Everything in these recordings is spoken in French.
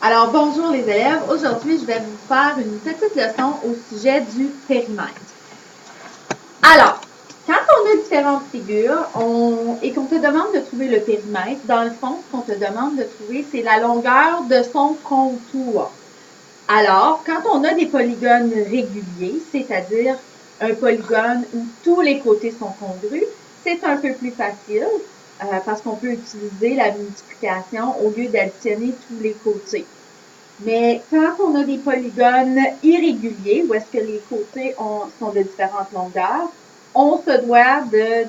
Alors, bonjour les élèves. Aujourd'hui, je vais vous faire une petite leçon au sujet du périmètre. Alors, quand on a différentes figures et qu'on te demande de trouver le périmètre, dans le fond, ce qu'on te demande de trouver, c'est la longueur de son contour. Alors, quand on a des polygones réguliers, c'est-à-dire un polygone où tous les côtés sont congrus, c'est un peu plus facile parce qu'on peut utiliser la multiplication au lieu d'additionner tous les côtés. Mais quand on a des polygones irréguliers, où est-ce que les côtés sont de différentes longueurs, on se doit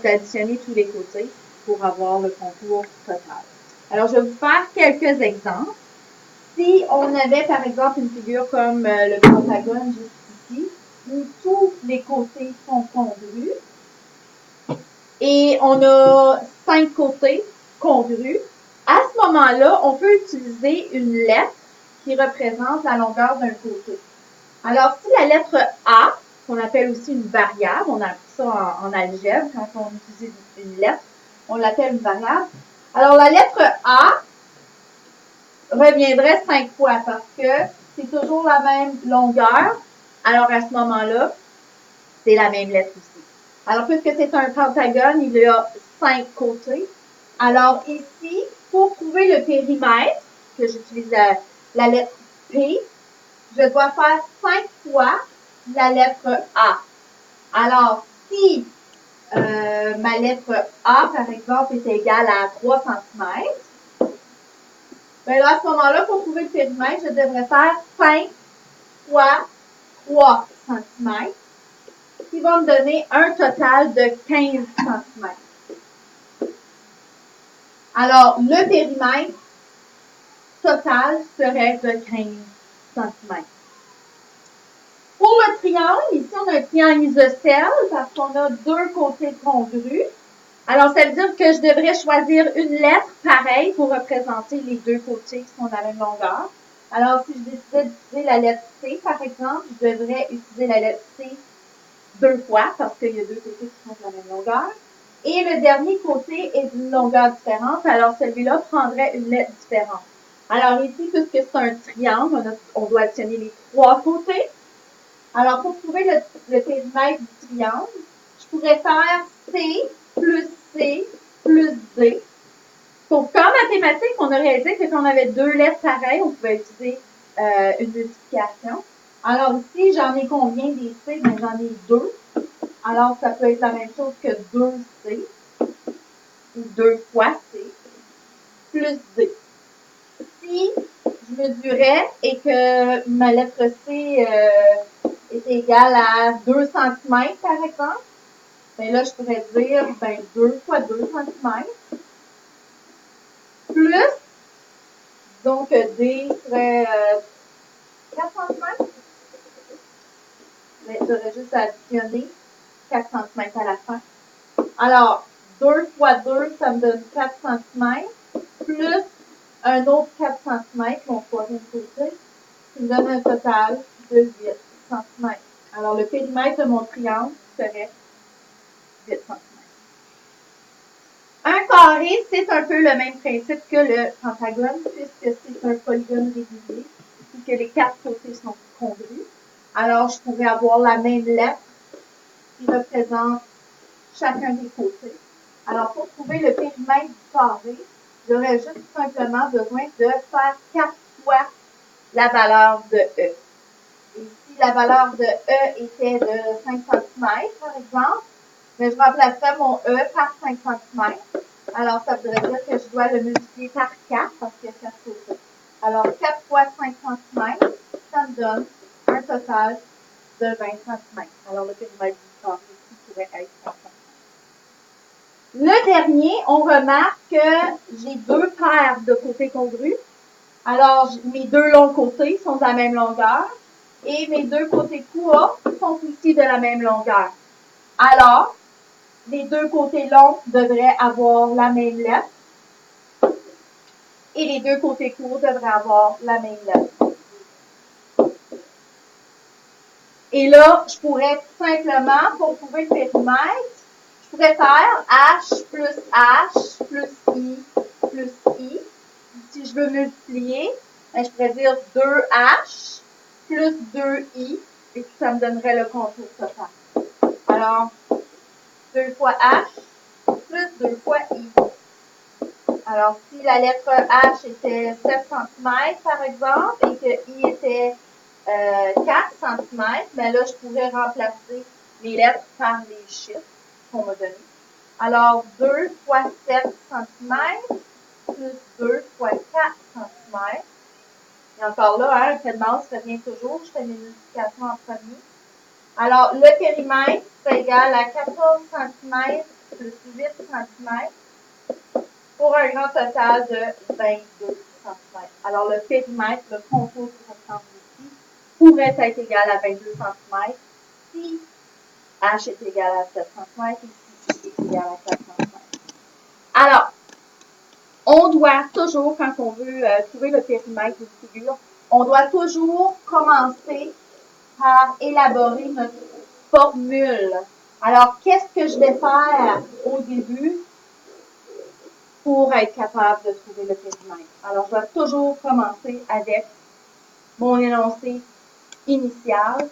d'additionner tous les côtés pour avoir le contour total. Alors, je vais vous faire quelques exemples. Si on avait, par exemple, une figure comme le pentagone juste ici, où tous les côtés sont congrus, et on a 5 côtés congrus, à ce moment-là, on peut utiliser une lettre qui représente la longueur d'un côté. Alors, si la lettre A, qu'on appelle aussi une variable, on a appris ça en algèbre, quand on utilise une lettre, on l'appelle une variable. Alors, la lettre A reviendrait 5 fois parce que c'est toujours la même longueur. Alors, à ce moment-là, c'est la même lettre aussi. Alors, puisque c'est un pentagone, il y a 5 côtés. Alors, ici, pour trouver le périmètre, que j'utilise la lettre P, je dois faire 5 fois la lettre A. Alors, si ma lettre A, par exemple, est égale à 3 cm, bien là, à ce moment-là, pour trouver le périmètre, je devrais faire 5 fois 3 cm, qui va me donner un total de 15 cm. Alors, le périmètre total serait de 15 cm. Pour le triangle, ici, on a un triangle isocèle parce qu'on a deux côtés congrus. Alors, ça veut dire que je devrais choisir une lettre pareille pour représenter les deux côtés qui sont de la même longueur. Alors, si je décidais d'utiliser la lettre C, par exemple, je devrais utiliser la lettre C deux fois parce qu'il y a deux côtés qui sont de la même longueur. Et le dernier côté est d'une longueur différente, alors celui-là prendrait une lettre différente. Alors ici, puisque c'est un triangle, on doit additionner les trois côtés. Alors, pour trouver le périmètre du triangle, je pourrais faire C plus C plus D. Sauf qu'en mathématiques, on a réalisé que quand on avait deux lettres pareilles, on pouvait utiliser une multiplication. Alors ici, j'en ai combien des C? Bien, j'en ai deux. Alors, ça peut être la même chose que 2C, ou 2 fois C, plus D. Si je mesurais et que ma lettre C est égale à 2 cm, par exemple, bien là, je pourrais dire 2 fois 2 cm, plus, donc D serait 4 cm. J'aurais juste à additionner 4 cm à la fin. Alors, 2 fois 2, ça me donne 4 cm, plus un autre 4 cm, mon troisième côté, qui me donne un total de 8 cm. Alors, le périmètre de mon triangle serait 8 cm. Un carré, c'est un peu le même principe que le pentagone, puisque c'est un polygone régulier, et que les quatre côtés sont congrus. Alors, je pourrais avoir la même lettre qui représente chacun des côtés. Alors, pour trouver le périmètre du carré, j'aurais juste simplement besoin de faire 4 fois la valeur de E. Et si la valeur de E était de 5 cm, par exemple, mais je remplacerais mon E par 5 cm. Alors, ça voudrait dire que je dois le multiplier par 4 parce qu'il y a 4 côtés. Alors, 4 fois 5 cm, ça me donne un total de 20 cm. Alors, le périmètre du carré ici pourrait être 30 cm. Le dernier, on remarque que j'ai deux paires de côtés congrus. Alors, mes deux longs côtés sont de la même longueur et mes deux côtés courts sont aussi de la même longueur. Alors, les deux côtés longs devraient avoir la même lettre et les deux côtés courts devraient avoir la même lettre. Et là, je pourrais simplement, pour trouver le périmètre, je pourrais faire H plus I plus I. Si je veux multiplier, Ben, je pourrais dire 2H plus 2I, et puis ça me donnerait le contour total. Alors, 2 fois H plus 2 fois I. Alors, si la lettre H était 7 cm, par exemple, et que I était 4 cm, ben là, je pourrais remplacer les lettres par les chiffres qu'on m'a donnés. Alors, 2 fois 7 cm plus 2 fois 4 cm. Et encore là, hein, un fait de base revient toujours. Je fais mes multiplications en premier. Alors, le périmètre, c'est égal à 14 cm plus 8 cm pour un grand total de 22 cm. Alors, le périmètre, le contour du rectangle ici, pourrait être égal à 22 cm si H est égal à 7 cm et si I est égal à 4 cm. Alors, on doit toujours, quand on veut trouver le périmètre d'une figure, on doit toujours commencer par élaborer notre formule. Alors, qu'est-ce que je vais faire au début pour être capable de trouver le périmètre? Alors, je dois toujours commencer avec mon énoncé initial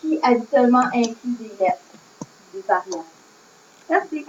qui habituellement inclut des lettres, des variables. Merci.